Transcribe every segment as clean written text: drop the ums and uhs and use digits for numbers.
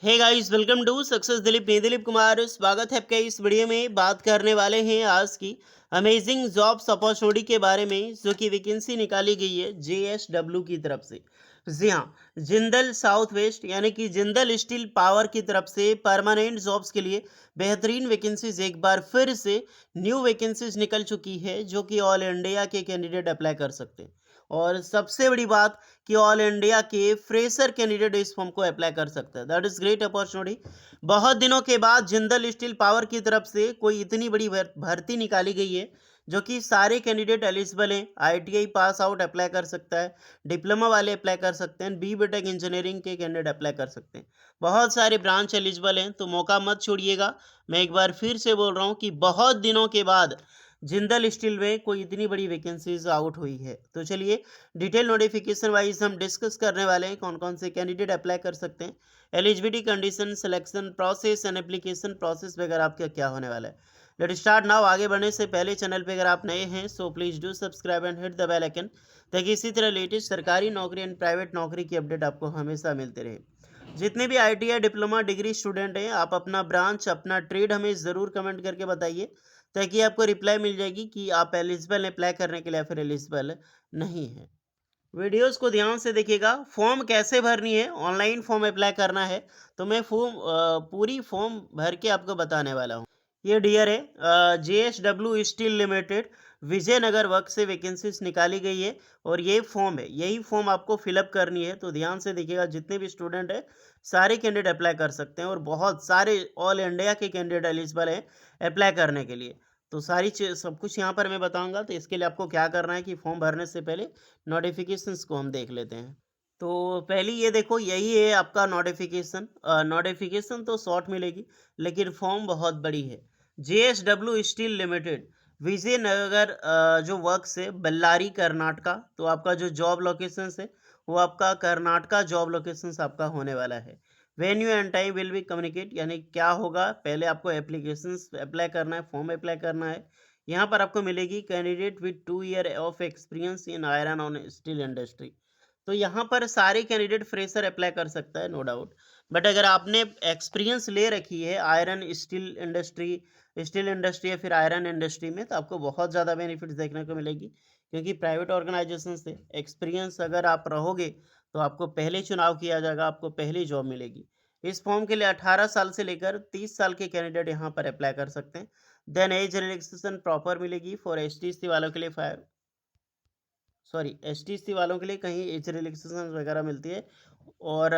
Hey guys, welcome to success Dilip. मैं दिलीप कुमार, स्वागत है आपका इस वीडियो में। बात करने वाले हैं आज की अमेजिंग जॉब्स अपॉर्चुनिटी के बारे में, जो कि वैकेंसी निकाली गई है जेएसडब्ल्यू की तरफ से। जी हाँ, जिंदल साउथ वेस्ट यानी कि जिंदल स्टील पावर की तरफ से परमानेंट जॉब्स के लिए बेहतरीन वैकेंसीज एक बार फिर से न्यू वैकेंसीज निकल चुकी है, जो कि ऑल इंडिया के कैंडिडेट अप्लाई कर सकते हैं। और सबसे बड़ी बात कि ऑल इंडिया के फ्रेशर कैंडिडेट इस फॉर्म को अप्लाई कर सकते हैं। That is great opportunity. बहुत दिनों के बाद जिंदल स्टील पावर की तरफ से कोई इतनी बड़ी भर्ती निकाली गई है, जो कि सारे कैंडिडेट एलिजिबल हैं। आईटीआई पास आउट अप्लाई कर सकता है, डिप्लोमा वाले अप्लाई कर सकते हैं, बी बीटेक इंजीनियरिंग के कैंडिडेट अप्लाई कर सकते हैं। बहुत सारे ब्रांच एलिजिबल हैं, तो मौका मत छोड़िएगा। मैं एक बार फिर से बोल रहा हूँ कि बहुत दिनों के बाद जिंदल स्टील में कोई इतनी बड़ी वैकेंसीज आउट हुई है। तो चलिए डिटेल नोटिफिकेशन वाइज हम डिस्कस करने वाले हैं कौन कौन से कैंडिडेट अप्लाई कर सकते हैं, eligibility condition, selection process and application process वगैरह आपका क्या होने वाला है। Let start now. आगे बढ़ने से पहले चैनल पे अगर आप नए हैं so please do subscribe and hit the bell icon, ताकि इसी तरह लेटेस्ट सरकारी नौकरी एंड प्राइवेट नौकरी की अपडेट आपको हमेशा मिलते रहे। जितने भी आईटीआई डिप्लोमा डिग्री स्टूडेंट हैं, आप अपना ब्रांच अपना ट्रेड हमें ज़रूर कमेंट करके बताइए, ताकि आपको रिप्लाई मिल जाएगी कि आप एलिजिबल अप्लाई करने के लिए या फिर एलिजिबल नहीं है। वीडियोस को ध्यान से देखिएगा। फॉर्म कैसे भरनी है, ऑनलाइन फॉर्म अप्लाई करना है, तो मैं पूरी फॉर्म भर के आपको बताने वाला हूँ। ये डियर है JSW steel limited Vijayanagar work से वैकेंसीज निकाली गई है, और ये फॉर्म है, यही फॉर्म आपको फिलअप करनी है। तो ध्यान से देखिएगा, जितने भी स्टूडेंट हैं सारे कैंडिडेट अप्लाई कर सकते हैं, और बहुत सारे ऑल इंडिया के कैंडिडेट एलिजिबल हैं अप्लाई करने के लिए। तो सारी चीज सब कुछ यहाँ पर मैं बताऊंगा। तो इसके लिए आपको क्या करना है कि फॉर्म भरने से पहले नोटिफिकेशंस को हम देख लेते हैं। तो पहली ये देखो, यही है आपका नोटिफिकेशन। नोटिफिकेशन तो शॉर्ट मिलेगी, लेकिन फॉर्म बहुत बड़ी है। जेएसडब्ल्यू स्टील लिमिटेड विजयनगर जो वर्क्स है बल्लारी कर्नाटका। तो आपका जो जॉब लोकेशन है वो आपका कर्नाटका जॉब लोकेशन आपका होने वाला है। Venue and time will be communicate, यानी क्या होगा, पहले आपको एप्लीकेशंस अप्लाई करना है, फॉर्म अप्लाई करना है। यहाँ पर आपको मिलेगी candidate with 2 year of experience in iron on steel industry. तो यहाँ पर सारे कैंडिडेट फ्रेशर अप्लाई कर सकता है, नो डाउट। बट अगर आपने एक्सपीरियंस ले रखी है आयरन स्टील इंडस्ट्री या फिर आयरन इंडस्ट्री में, तो आपको बहुत ज़्यादा बेनिफिट्स देखने को मिलेगी, क्योंकि प्राइवेट ऑर्गेनाइजेशन से एक्सपीरियंस अगर आप रहोगे तो आपको पहले चुनाव किया जाएगा, आपको पहली जॉब मिलेगी। इस फॉर्म के लिए 18 साल से लेकर 30 साल के कैंडिडेट यहाँ पर अप्लाई कर सकते हैं। देन एज रिलैक्सेशन प्रॉपर मिलेगी फॉर एसटीसी वालों के लिए। एसटीसी वालों के लिए कहीं एज रिलैक्सेशन वगैरह मिलती है। और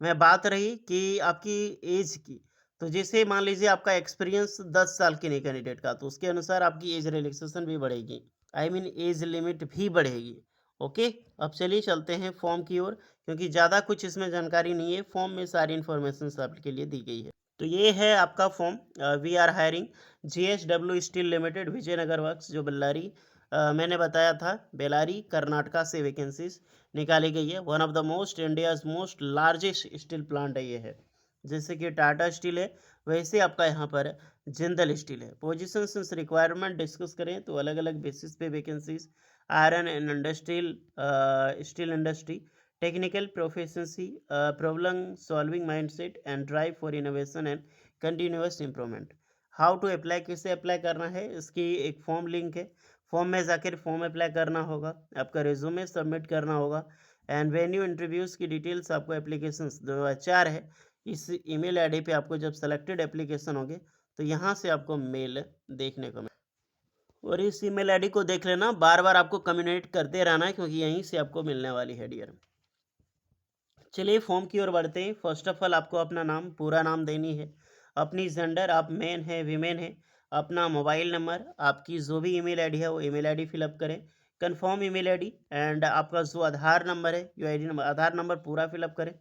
मैं बात रही कि आपकी एज की, तो जैसे मान लीजिए आपका एक्सपीरियंस 10 साल के नहीं कैंडिडेट का, तो उसके अनुसार आपकी एज रिलैक्सेशन भी बढ़ेगी, आई मीन एज लिमिट भी बढ़ेगी। ओके, अब चलिए चलते हैं फॉर्म की ओर, क्योंकि ज़्यादा कुछ इसमें जानकारी नहीं है, फॉर्म में सारी इन्फॉर्मेशन आपके लिए दी गई है। तो ये है आपका form. We are hiring JSW steel limited Vijayanagar works, जो बल्लारी मैंने बताया था, बेलारी कर्नाटका से वैकेंसीज निकाली गई है। One of the most India's most largest steel plant है ये है। जैसे कि टाटा स्टील है, वैसे आपका यहाँ पर जिंदल स्टील है। पोजीशंस रिक्वायरमेंट डिस्कस करें तो अलग अलग बेसिस पे vacancies. Iron and industrial steel industry, technical proficiency, problem solving mindset and drive for innovation and continuous improvement. How to apply, किसे अप्लाई करना है, इसकी एक फॉर्म लिंक है। फॉर्म में जाकर फॉर्म अप्लाई करना होगा, आपका रिज्यूमे सबमिट करना होगा, एंड वेन्यू इंटरव्यूज़ की डिटेल्स आपको एप्लीकेशंस जो एचआर है इस ईमेल आईडी पे आपको जब सेलेक्टेड एप्लीकेशन होंगे तो यहाँ से आपको मेल देखने को मिले, और इस ईमेल आईडी को देख लेना, बार बार आपको कम्युनिकेट करते रहना है, क्योंकि यहीं से आपको मिलने वाली है डियर। चलिए फॉर्म की ओर बढ़ते हैं। फर्स्ट ऑफ ऑल आपको अपना नाम, पूरा नाम देनी है, अपनी जेंडर, आप मेन है वीमेन है, अपना मोबाइल नंबर, आपकी जो भी ईमेल आईडी है वो ईमेल आईडी फिलअप करें, कंफर्म ईमेल आईडी, एंड आपका जो आधार नंबर है, जो आईडी नंबर, आधार नंबर पूरा फिलअप करें।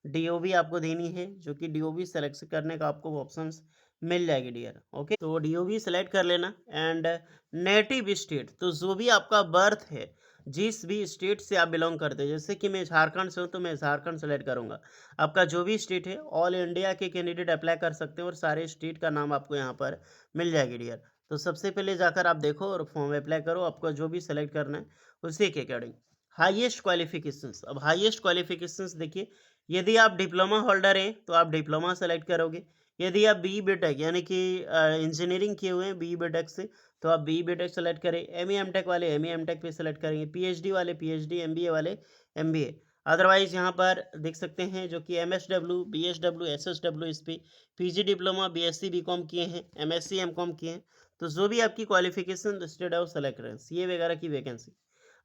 डीओबी आपको देनी है, जो कि डीओबी सेलेक्ट करने का आपको ऑप्शंस मिल जाएगी डियर। ओके, तो डीओबी सेलेक्ट कर लेना। एंड नेटिव स्टेट, तो जो भी आपका बर्थ है, जिस भी स्टेट से आप बिलोंग करते हैं, जैसे कि मैं झारखंड से हूँ तो मैं झारखंड सेलेक्ट करूँगा। आपका जो भी स्टेट है, ऑल इंडिया के कैंडिडेट अप्लाई कर सकते हैं, और सारे स्टेट का नाम आपको यहाँ पर मिल जाएगी डियर। तो सबसे पहले जाकर आप देखो और फॉर्म अप्लाई करो, आपको जो भी सेलेक्ट करना है उसी के अकॉर्डिंग। हाईएस्ट क्वालिफिकेशंस, अब हाईएस्ट क्वालिफिकेशंस देखिए, यदि आप डिप्लोमा होल्डर हैं तो आप डिप्लोमा सेलेक्ट करोगे। यदि आप बी टेक यानी कि इंजीनियरिंग किए हुए हैं बी टेक से, तो आप बी टेक सेलेक्ट करें। एम ई एम टेक वाले एम ई एम टेक पे सेलेक्ट करेंगे। पीएचडी वाले पीएचडी, एमबीए वाले एमबीए। अदरवाइज यहाँ पर देख सकते हैं जो कि एमएसडब्ल्यू, बीएसडब्ल्यू, एसएसडब्ल्यू इस पे पीजी डिप्लोमा, बीएससी बीकॉम किए हैं, एमएससी एमकॉम किए हैं, तो जो भी आपकी क्वालिफिकेशन लिस्टेड है वो सेलेक्ट करें। सीए वगैरह की वैकेंसी।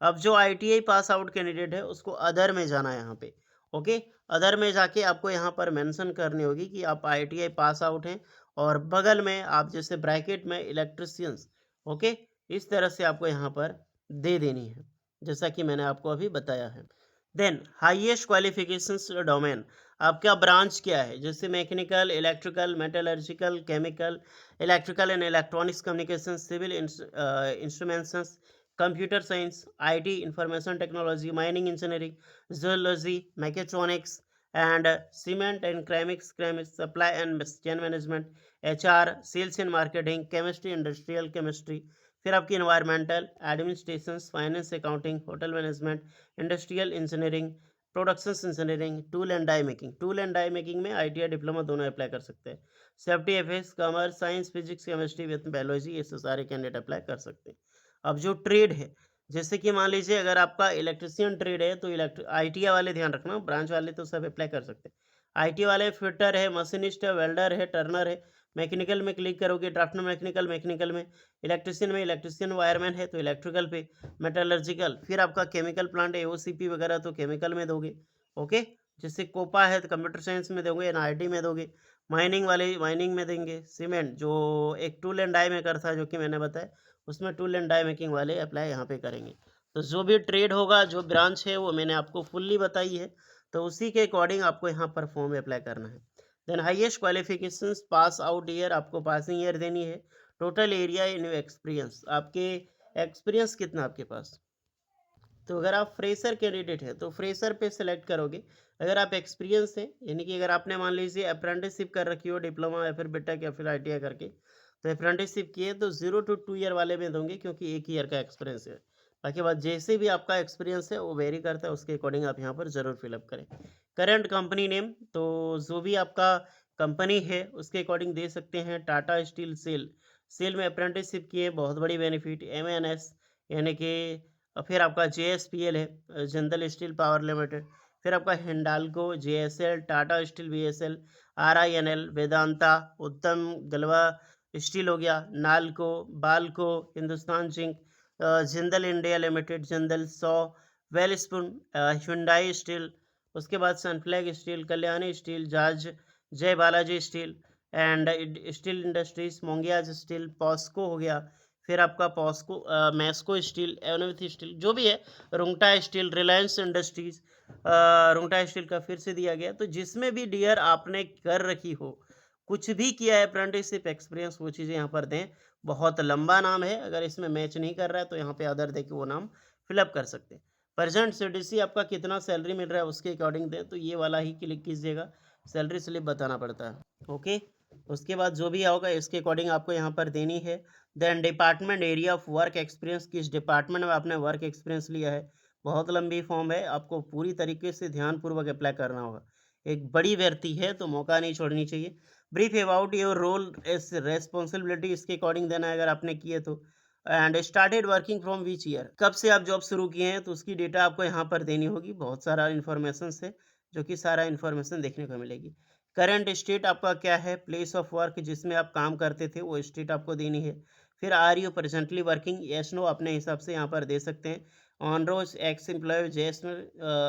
अब जो आईटीआई पास आउट कैंडिडेट है उसको अदर में जाना है यहाँ पे। ओके, अदर में जाके आपको यहाँ पर मेंशन करनी होगी कि आप आईटीआई पास आउट हैं, और बगल में आप जैसे ब्रैकेट में इलेक्ट्रिशियंस। ओके, इस तरह से आपको यहाँ पर दे देनी है, जैसा कि मैंने आपको अभी बताया है। देन हाईएस्ट क्वालिफिकेशंस डोमेन, आपका ब्रांच क्या है, जैसे mechanical, electrical, metallurgical, chemical, electrical and electronics communication, civil instruments, computer science, IT, information technology, mining engineering, zoology, mechatronics, and cement and ceramics, supply and chain management, HR, sales and marketing, chemistry, industrial chemistry, फिर आपकी environmental, administration, finance, accounting, hotel management, industrial engineering, productions engineering, tool and die making. Tool and die making में ITI diploma दोनों apply कर सकते हैं। Safety FS, commerce, science, physics, chemistry with biology, ये सारे candidate apply कर सकते हैं। अब जो ट्रेड है, जैसे कि मान लीजिए अगर आपका इलेक्ट्रिशियन ट्रेड है तो आईटीआई वाले ध्यान रखना, ब्रांच वाले तो सब अप्लाई कर सकते हैं। आईटी वाले फिटर है, मशीनिस्ट है, वेल्डर है, टर्नर है। मैकेनिकल में क्लिक करोगे, ड्राफ्टमैन मैकेनिकल, मैकेनिकल में। इलेक्ट्रिशियन में इलेक्ट्रिशियन, वायरमैन है तो इलेक्ट्रिकल पे। मेटलर्जिकल, फिर आपका केमिकल प्लांट है, एओसीपी वगैरह तो केमिकल में दोगे। ओके, जैसे कोपा है तो कंप्यूटर साइंस में दोगे, एनआईटी में दोगे। माइनिंग वाले माइनिंग में देंगे। सीमेंट जो एक टूल एंड डाई मेकर था जो कि मैंने बताया, उसमें टूल एंड डाई मेकिंग वाले अप्लाई यहाँ पे करेंगे। तो जो भी ट्रेड होगा, जो ब्रांच है वो मैंने आपको फुल्ली बताई है, तो उसी के अकॉर्डिंग आपको यहाँ पर फॉर्म अप्लाई करना है। Then highest qualifications, pass out year, आपको पासिंग ईयर देनी है। टोटल एरिया इन एक्सपीरियंस, आपके एक्सपीरियंस कितना आपके पास। तो अगर आप फ्रेशर कैंडिडेट हैं तो फ्रेशर पे सेलेक्ट करोगे। अगर आप एक्सपीरियंस हैं, यानी कि अगर आपने मान लीजिए अप्रेंटिसशिप कर रखी हो, डिप्लोमा या फिर बीटेक या फिर आईटीआई करके, तो अप्रेंटिसशिप किए तो 0 to 2 ईयर वाले में दोगे, क्योंकि 1 ईयर का एक्सपीरियंस है। बाकी बात जैसे भी आपका एक्सपीरियंस है वो वेरी करता है, उसके अकॉर्डिंग आप यहाँ पर ज़रूर फिलअप करें। करंट कंपनी नेम, तो जो भी आपका कंपनी है उसके अकॉर्डिंग दे सकते हैं। टाटा स्टील सेल, सेल में अप्रेंटिसशिप किए, बहुत बड़ी बेनिफिट। एमएनएस, यानी कि फिर आपका जेएसपीएल है, जिंदल स्टील पावर लिमिटेड। फिर आपका Hindalco, JSL, Tata Steel, BSL, RINL, Vedanta, Uttam Galva Steel हो गया, Nalco, Balco, Hindustan Zinc, Jindal India Limited, Jindal Saw, Welspun, Hyundai steel. उसके बाद सनफ्लैग स्टील, कल्याणी स्टील, जाज, Jai Balaji Steel and Steel Industries, Mongia's Steel, POSCO हो गया। फिर आपका पॉस्को, मैस्को स्टील, एवनविथ स्टील, जो भी है, Rungta Steel, Reliance Industries, Rungta Steel का फिर से दिया गया। तो जिसमें भी डियर आपने कर रखी हो, कुछ भी किया है अप्रेंटिसशिप एक्सपीरियंस, वो चीज़ें यहाँ पर दें। बहुत लंबा नाम है, अगर इसमें मैच नहीं कर रहा है तो यहाँ पे अदर दे के वो नाम फिलअप कर सकते हैं। प्रेजेंट सीडीसी आपका कितना सैलरी मिल रहा है उसके अकॉर्डिंग दें, तो ये वाला ही क्लिक कीजिएगा, सैलरी स्लिप बताना पड़ता है। ओके, उसके बाद जो भी होगा इसके अकॉर्डिंग आपको यहाँ पर देनी है। Then department area of work experience, किस डिपार्टमेंट में आपने वर्क एक्सपीरियंस लिया है। बहुत लंबी फॉर्म है, आपको पूरी तरीके से ध्यानपूर्वक अप्लाई करना होगा। एक बड़ी व्यक्ति है तो मौका नहीं छोड़नी चाहिए। Brief about your role as responsibility, इसके अकॉर्डिंग देना है अगर आपने किए तो। And started working from which year, कब से आप जॉब शुरू किए हैं, तो उसकी डेटा आपको यहाँ पर देनी होगी। बहुत सारा इन्फॉर्मेशन है जो कि सारा इन्फॉर्मेशन देखने को मिलेगी। करंट स्टेट आपका क्या है, प्लेस ऑफ वर्क जिसमें आप काम करते थे वो स्टेट आपको देनी है। फिर are you presently working, yes no अपने हिसाब से यहाँ पर दे सकते हैं। On rolls ex employee, yes no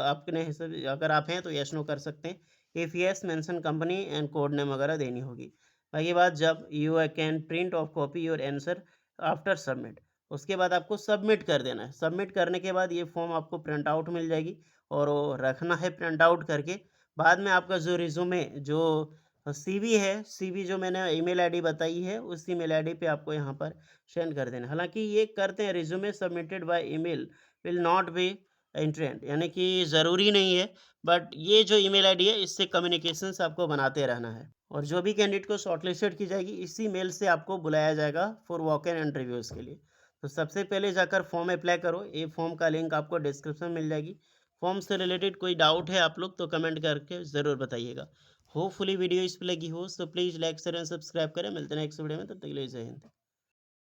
अपने हिसाब, अगर आप हैं तो यस नो कर सकते हैं। If yes mention company and code name वगैरह देनी होगी। बाकी बात, जब you can print of copy your answer after submit, उसके बाद आपको सबमिट कर देना है। सबमिट करने के बाद ये फॉर्म आपको प्रिंट आउट मिल जाएगी, और वो रखना है प्रिंट आउट करके। बाद में आपका जो रिज्यूमे, जो सीवी है, सीवी जो मैंने ईमेल आईडी बताई है, उस ईमेल आईडी पे आपको यहाँ पर सेंड कर देना। हालांकि ये करते हैं, resume submitted by email will not be entertained, यानी कि ज़रूरी नहीं है, बट ये जो ईमेल आईडी है इससे कम्युनिकेशंस आपको बनाते रहना है। और जो भी कैंडिडेट को शॉर्टलिस्टेड की जाएगी, इसी मेल से आपको बुलाया जाएगा फॉर वॉक इन इंटरव्यूज़ के लिए। तो सबसे पहले जाकर फॉर्म अप्लाई करो, ये फॉर्म का लिंक आपको डिस्क्रिप्शन मिल जाएगी। फॉर्म से रिलेटेड कोई डाउट है आप लोग तो कमेंट करके ज़रूर बताइएगा। होपफुली वीडियो इस पे लगी हो तो please like share and subscribe करें। मिलते हैं नेक्स्ट वीडियो में, तब तक के लिए जय हिंद।